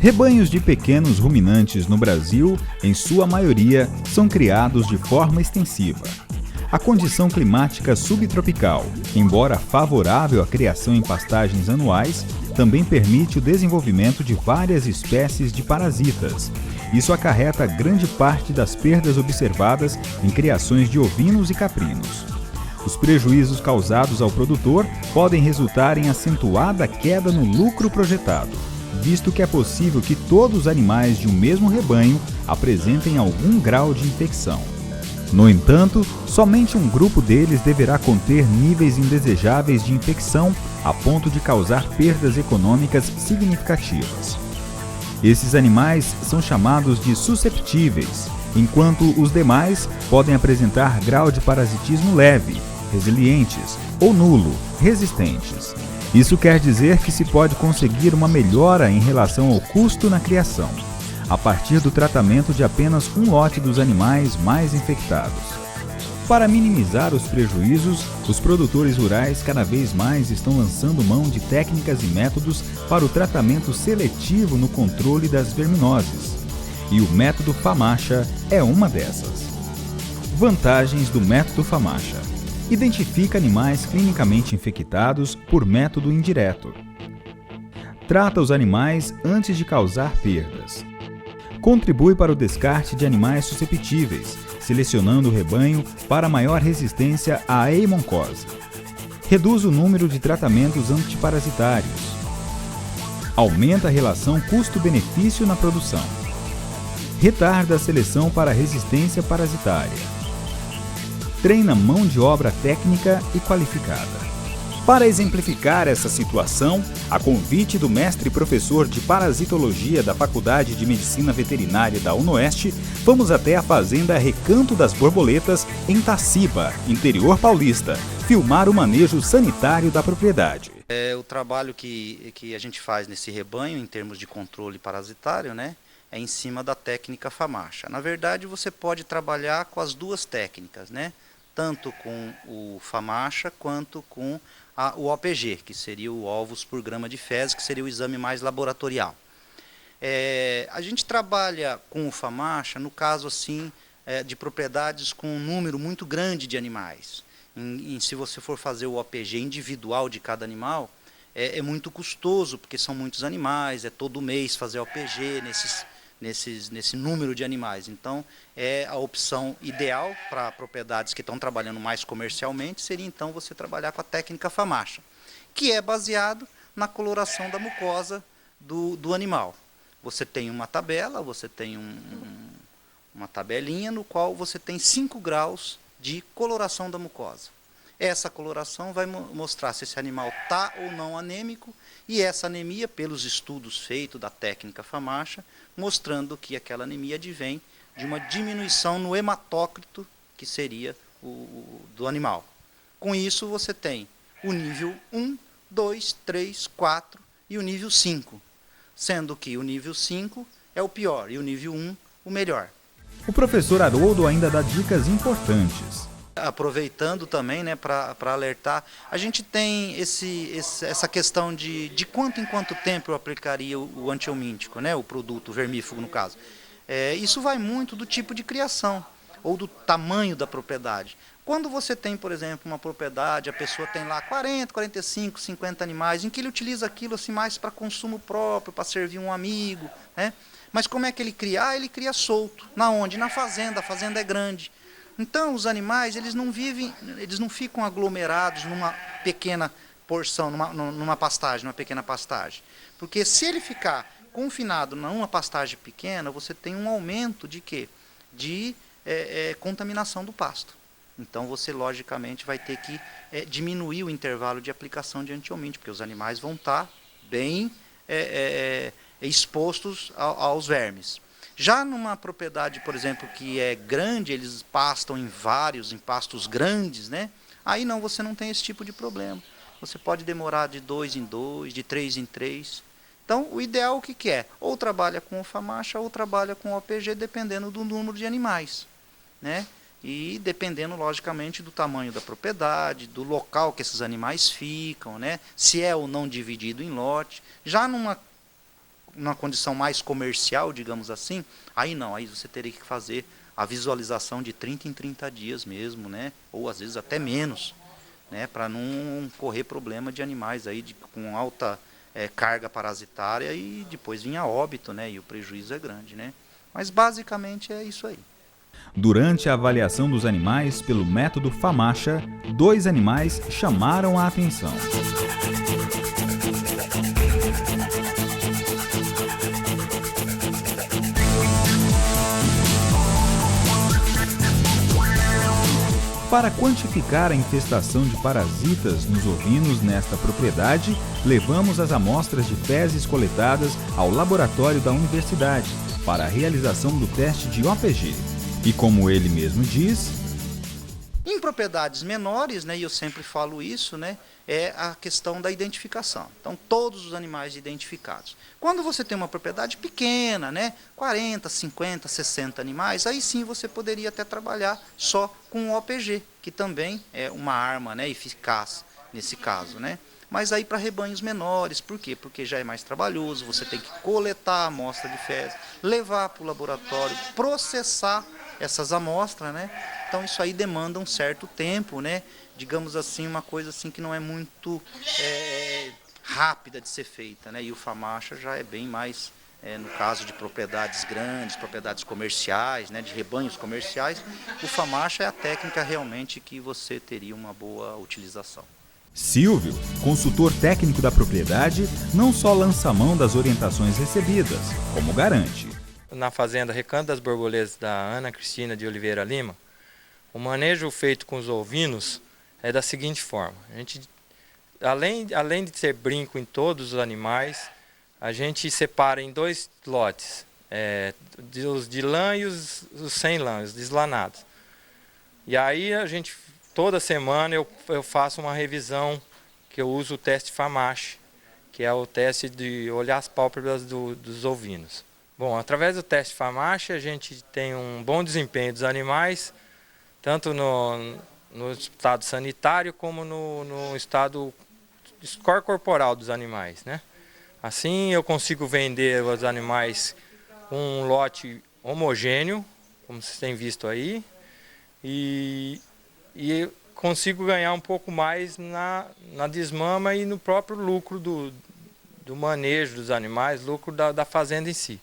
Rebanhos de pequenos ruminantes no Brasil, em sua maioria, são criados de forma extensiva. A condição climática subtropical, embora favorável à criação em pastagens anuais, também permite o desenvolvimento de várias espécies de parasitas. Isso acarreta grande parte das perdas observadas em criações de ovinos e caprinos. Os prejuízos causados ao produtor podem resultar em acentuada queda no lucro projetado, visto que é possível que todos os animais de um mesmo rebanho apresentem algum grau de infecção. No entanto, somente um grupo deles deverá conter níveis indesejáveis de infecção a ponto de causar perdas econômicas significativas. Esses animais são chamados de susceptíveis, enquanto os demais podem apresentar grau de parasitismo leve, resilientes ou nulo, resistentes. Isso quer dizer que se pode conseguir uma melhora em relação ao custo na criação, a partir do tratamento de apenas um lote dos animais mais infectados. Para minimizar os prejuízos, os produtores rurais cada vez mais estão lançando mão de técnicas e métodos para o tratamento seletivo no controle das verminoses. E o método FAMACHA é uma dessas. Vantagens do método FAMACHA. Identifica animais clinicamente infectados por método indireto. Trata os animais antes de causar perdas. Contribui para o descarte de animais susceptíveis, selecionando o rebanho para maior resistência à heimoncose. Reduz o número de tratamentos antiparasitários. Aumenta a relação custo-benefício na produção. Retarda a seleção para resistência parasitária. Treina mão de obra técnica e qualificada. Para exemplificar essa situação, a convite do mestre professor de parasitologia da Faculdade de Medicina Veterinária da UNOeste, vamos até a fazenda Recanto das Borboletas, em Taciba, interior paulista, filmar o manejo sanitário da propriedade. O trabalho que a gente faz nesse rebanho, em termos de controle parasitário, né, é em cima da técnica FAMACHA. Na verdade, você pode trabalhar com as duas técnicas, né? Tanto com o FAMACHA quanto com o OPG, que seria o ovos por grama de fezes, que seria o exame mais laboratorial. A gente trabalha com o FAMACHA no caso assim, de propriedades com um número muito grande de animais. Se você for fazer o OPG individual de cada animal, é muito custoso, porque são muitos animais, é todo mês fazer OPG nesse número de animais. Então, a opção ideal para propriedades que estão trabalhando mais comercialmente seria então você trabalhar com a técnica FAMACHA, que é baseado na coloração da mucosa do animal. Você tem uma tabela, você tem uma tabelinha no qual você tem 5 graus de coloração da mucosa. Essa coloração vai mostrar se esse animal está ou não anêmico, e essa anemia, pelos estudos feitos da técnica FAMACHA, mostrando que aquela anemia advém de uma diminuição no hematócrito, que seria do animal. Com isso, você tem o nível 1, 2, 3, 4 e o nível 5, sendo que o nível 5 é o pior e o nível 1 o melhor. O professor Haroldo ainda dá dicas importantes. Aproveitando também, né, para alertar, a gente tem essa questão de quanto em quanto tempo eu aplicaria o antihelmíntico, né, o produto vermífugo no caso. Isso vai muito do tipo de criação ou do tamanho da propriedade. Quando você tem, por exemplo, uma propriedade, a pessoa tem lá 40, 45, 50 animais, em que ele utiliza aquilo assim mais para consumo próprio, para servir um amigo, né? Mas como é que ele cria? Ele cria solto. Na onde? Na fazenda. A fazenda é grande. Então, os animais, eles não ficam aglomerados numa pequena porção, numa pastagem, numa pequena pastagem. Porque se ele ficar confinado numa pastagem pequena, você tem um aumento de quê? De contaminação do pasto. Então, você, logicamente, vai ter que diminuir o intervalo de aplicação de antihelmíntico, porque os animais vão estar bem expostos aos vermes. Já numa propriedade, por exemplo, que é grande, eles pastam em pastos grandes, né? Aí não, você não tem esse tipo de problema. Você pode demorar de 2 em 2, de 3 em 3. Então, o ideal o que é? Ou trabalha com o FAMACHA ou trabalha com o OPG, dependendo do número de animais, né? E dependendo, logicamente, do tamanho da propriedade, do local que esses animais ficam, né? Se é ou não dividido em lote. Já numa numa condição mais comercial, digamos assim, aí não, aí você teria que fazer a visualização de 30 em 30 dias mesmo, né? Ou às vezes até menos, né? Para não correr problema de animais aí com alta carga parasitária e depois vir a óbito, né? E o prejuízo é grande, né? Mas basicamente é isso aí. Durante a avaliação dos animais pelo método FAMACHA, 2 animais chamaram a atenção. Para quantificar a infestação de parasitas nos ovinos nesta propriedade, levamos as amostras de fezes coletadas ao laboratório da universidade para a realização do teste de OPG. E como ele mesmo diz, em propriedades menores, né, e eu sempre falo isso, né, é a questão da identificação. Então, todos os animais identificados. Quando você tem uma propriedade pequena, né, 40, 50, 60 animais, aí sim você poderia até trabalhar só com o OPG, que também é uma arma, né, eficaz nesse caso, né. Mas aí para rebanhos menores, por quê? Porque já é mais trabalhoso, você tem que coletar a amostra de fezes, levar para o laboratório, processar essas amostras, né? Então isso aí demanda um certo tempo, né? Digamos assim, uma coisa assim que não é muito rápida de ser feita, né? E o FAMACHA já é bem mais, no caso de propriedades grandes, propriedades comerciais, né? De rebanhos comerciais, o FAMACHA é a técnica realmente que você teria uma boa utilização. Silvio, consultor técnico da propriedade, não só lança a mão das orientações recebidas, como garante. Na fazenda Recanto das Borboletas da Ana Cristina de Oliveira Lima, o manejo feito com os ovinos é da seguinte forma: a gente, além de ter brinco em todos os animais, a gente separa em 2 lotes, os de lã e os sem lã, os deslanados. E aí a gente, toda semana eu faço uma revisão, que eu uso o teste FAMACHA, que é o teste de olhar as pálpebras dos ovinos. Bom, através do teste FAMACHA a gente tem um bom desempenho dos animais, tanto no estado sanitário como no estado score corporal dos animais, né? Assim eu consigo vender os animais com um lote homogêneo, como vocês têm visto aí, e consigo ganhar um pouco mais na desmama e no próprio lucro do manejo dos animais, lucro da fazenda em si.